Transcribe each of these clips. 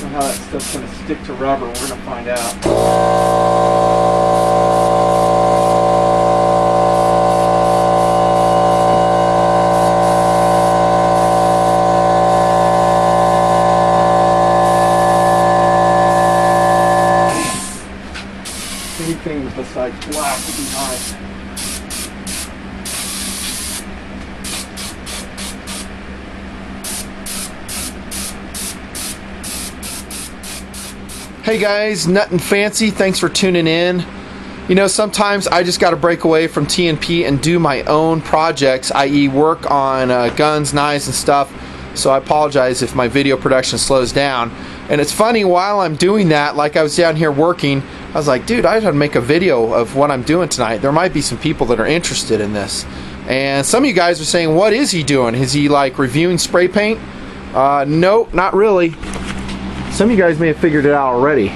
How that stuff's going to stick to rubber, we're going to find out. Anything besides black would be nice. Hey guys, Nutnfancy, thanks for tuning in. You know, sometimes I just got to break away from TNP and do my own projects, i.e. work on guns, knives, and stuff. So I apologize if my video production slows down. And it's funny, while I'm doing that, like I was down here working, I was like, dude, I gotta make a video of what I'm doing tonight. There might be some people that are interested in this. And some of you guys are saying, what is he doing? Is he like reviewing spray paint? No, not really. Some of you guys may have figured it out already.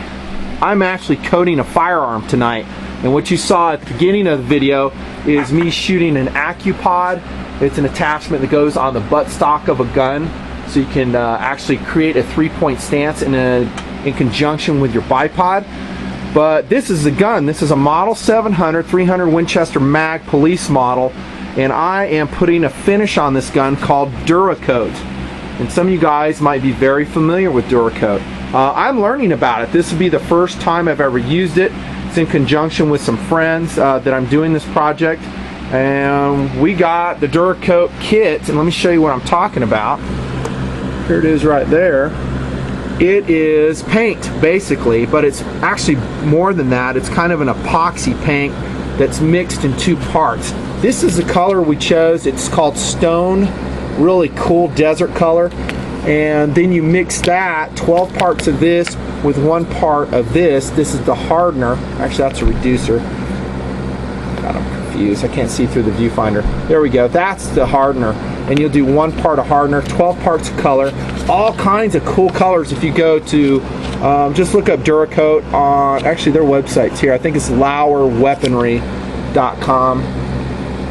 I'm actually coating a firearm tonight, and what you saw at the beginning of the video is me shooting an AccuPod. It's an attachment that goes on the buttstock of a gun, so you can actually create a 3-point stance in conjunction with your bipod. But this is a gun. This is a Model 700 300 Winchester Mag police model, and I am putting a finish on this gun called DuraCoat. And some of you guys might be very familiar with DuraCoat. I'm learning about it. This will be the first time I've ever used it. It's in conjunction with some friends that I'm doing this project. And we got the DuraCoat kit, and let me show you what I'm talking about. Here it is right there. It is paint, basically, but it's actually more than that. It's kind of an epoxy paint that's mixed in 2 parts. This is the color we chose. It's called Stone. Really cool desert color. And then you mix that 12 parts of this with 1 part of this. This is the hardener. Actually, that's a reducer. God, I'm confused. I can't see through the viewfinder. There we go. That's the hardener. And you'll do 1 part of hardener, 12 parts of color, all kinds of cool colors. If you go to just look up DuraCoat on, actually their website's here. I think it's LauerWeaponry.com.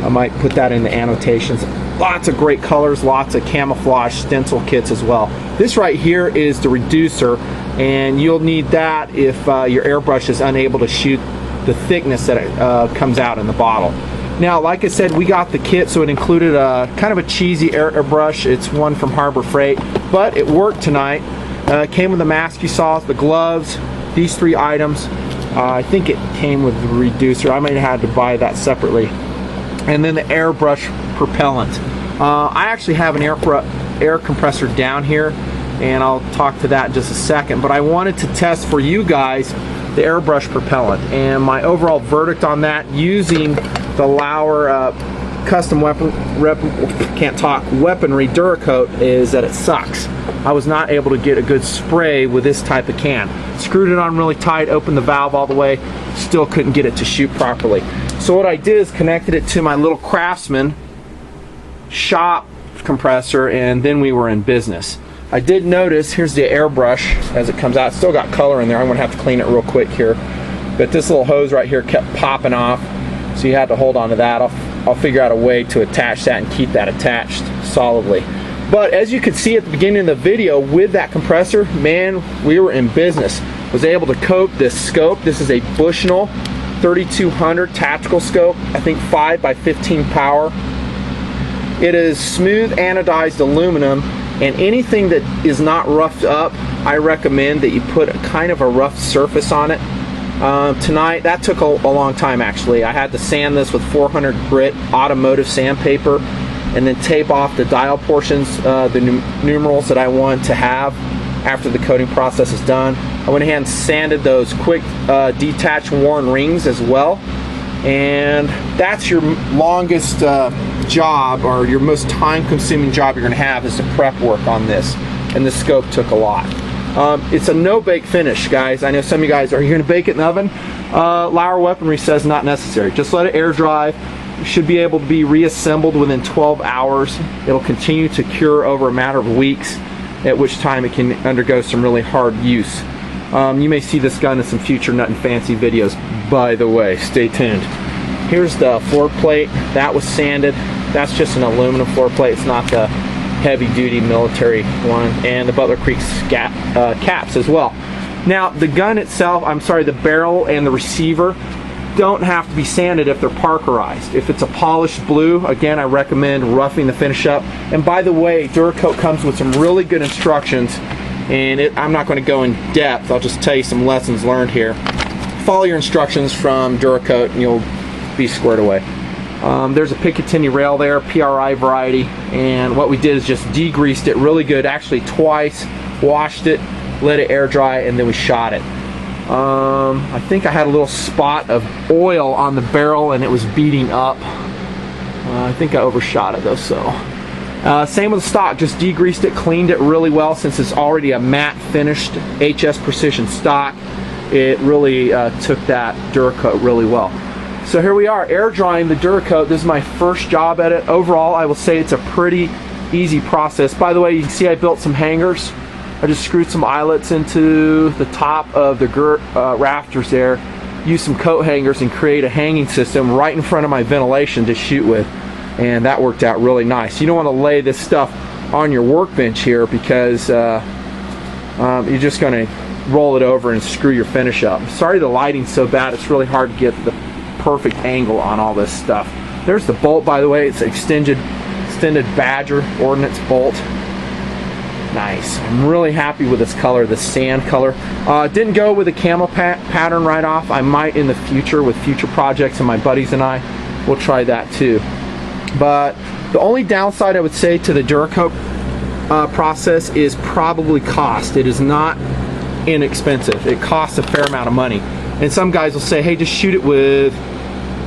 I might put that in the annotations. Lots of great colors, lots of camouflage stencil kits as well. This right here is the reducer, and you'll need that if your airbrush is unable to shoot the thickness that comes out in the bottle. Now, like I said, we got the kit, so it included kind of a cheesy airbrush. It's one from Harbor Freight, but it worked tonight. It came with the mask you saw, the gloves, these 3 items. I think it came with the reducer. I might have had to buy that separately. And then the Airbrush Propellant. I actually have an air compressor down here, and I'll talk to that in just a second, but I wanted to test for you guys the Airbrush Propellant, and my overall verdict on that using the Lauer custom weaponry DuraCoat is that it sucks. I was not able to get a good spray with this type of can. Screwed it on really tight, opened the valve all the way, still couldn't get it to shoot properly. So what I did is connected it to my little Craftsman shop compressor, and then we were in business. I did notice, here's the airbrush as it comes out. It's still got color in there. I'm going to have to clean it real quick here. But this little hose right here kept popping off, so you had to hold on to that. I'll figure out a way to attach that and keep that attached solidly. But as you could see at the beginning of the video, with that compressor, man, we were in business. Was able to coat this scope. This is a Bushnell 3200 tactical scope, I think 5x15 power. It is smooth anodized aluminum, and anything that is not roughed up, I recommend that you put a kind of a rough surface on it. Tonight, that took a long time actually. I had to sand this with 400 grit automotive sandpaper and then tape off the dial portions, the numerals that I want to have after the coating process is done. I went ahead and sanded those quick detach worn rings as well. And that's your longest job, or your most time-consuming job you're going to have, is the prep work on this. And this scope took a lot. It's a no-bake finish, guys. I know some of you guys, are you going to bake it in the oven? Lauer Weaponry says not necessary. Just let it air dry. It should be able to be reassembled within 12 hours. It'll continue to cure over a matter of weeks, at which time it can undergo some really hard use. You may see this gun in some future Nutnfancy videos, by the way. Stay tuned. Here's the floor plate. That was sanded. That's just an aluminum floor plate. It's not the heavy-duty military one. And the Butler Creek caps as well. Now, the gun itself, the barrel and the receiver don't have to be sanded if they're parkerized. If it's a polished blue, again, I recommend roughing the finish up. And by the way, DuraCoat comes with some really good instructions, and I'm not going to go in depth. I'll just tell you some lessons learned here. Follow your instructions from DuraCoat and you'll be squared away. There's a Picatinny rail there, PRI variety, and what we did is just degreased it really good, actually twice, washed it, let it air dry, and then we shot it. I think I had a little spot of oil on the barrel and it was beating up. I think I overshot it though, so. Same with the stock, just degreased it, cleaned it really well since it's already a matte finished HS Precision stock. It really took that DuraCoat really well. So here we are, air drying the DuraCoat. This is my first job at it. Overall, I will say it's a pretty easy process. By the way, you can see I built some hangers. I just screwed some eyelets into the top of the rafters there, used some coat hangers and create a hanging system right in front of my ventilation to shoot with, and that worked out really nice. You don't want to lay this stuff on your workbench here because you're just going to roll it over and screw your finish up. Sorry the lighting's so bad, it's really hard to get the perfect angle on all this stuff. There's the bolt, by the way. It's an extended Badger Ordnance bolt. Nice. I'm really happy with this color, the sand color. Didn't go with a camo pattern right off. I might in the future with future projects, and my buddies and I will try that too. But the only downside I would say to the DuraCoat process is probably cost. It is not inexpensive. It costs a fair amount of money. And some guys will say, hey, just shoot it with,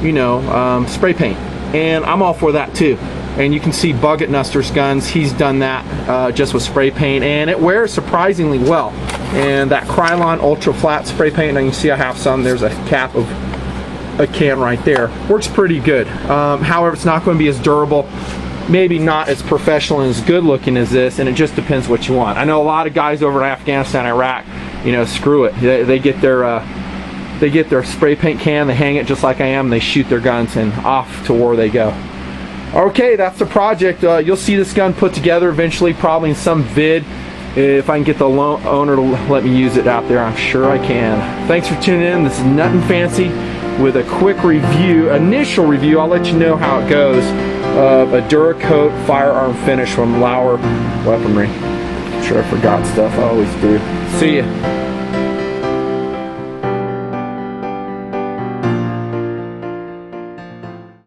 you know, spray paint. And I'm all for that too. And you can see Bucket Nuster's guns, he's done that just with spray paint, and it wears surprisingly well. And that Krylon ultra flat spray paint, and you can see I have some, there's a cap of a can right there, works pretty good. However, it's not going to be as durable, maybe not as professional and as good looking as this, and it just depends what you want. I know a lot of guys over in Afghanistan, Iraq, you know, screw it. They get their spray paint can, they hang it just like I am, and they shoot their guns, and off to war they go. Okay, that's the project. You'll see this gun put together eventually, probably in some vid. If I can get the owner to let me use it out there, I'm sure I can. Thanks for tuning in. This is Nutnfancy with a quick review, initial review. I'll let you know how it goes, of a DuraCoat firearm finish from Lauer Weaponry. I'm sure I forgot stuff, I always do. See ya.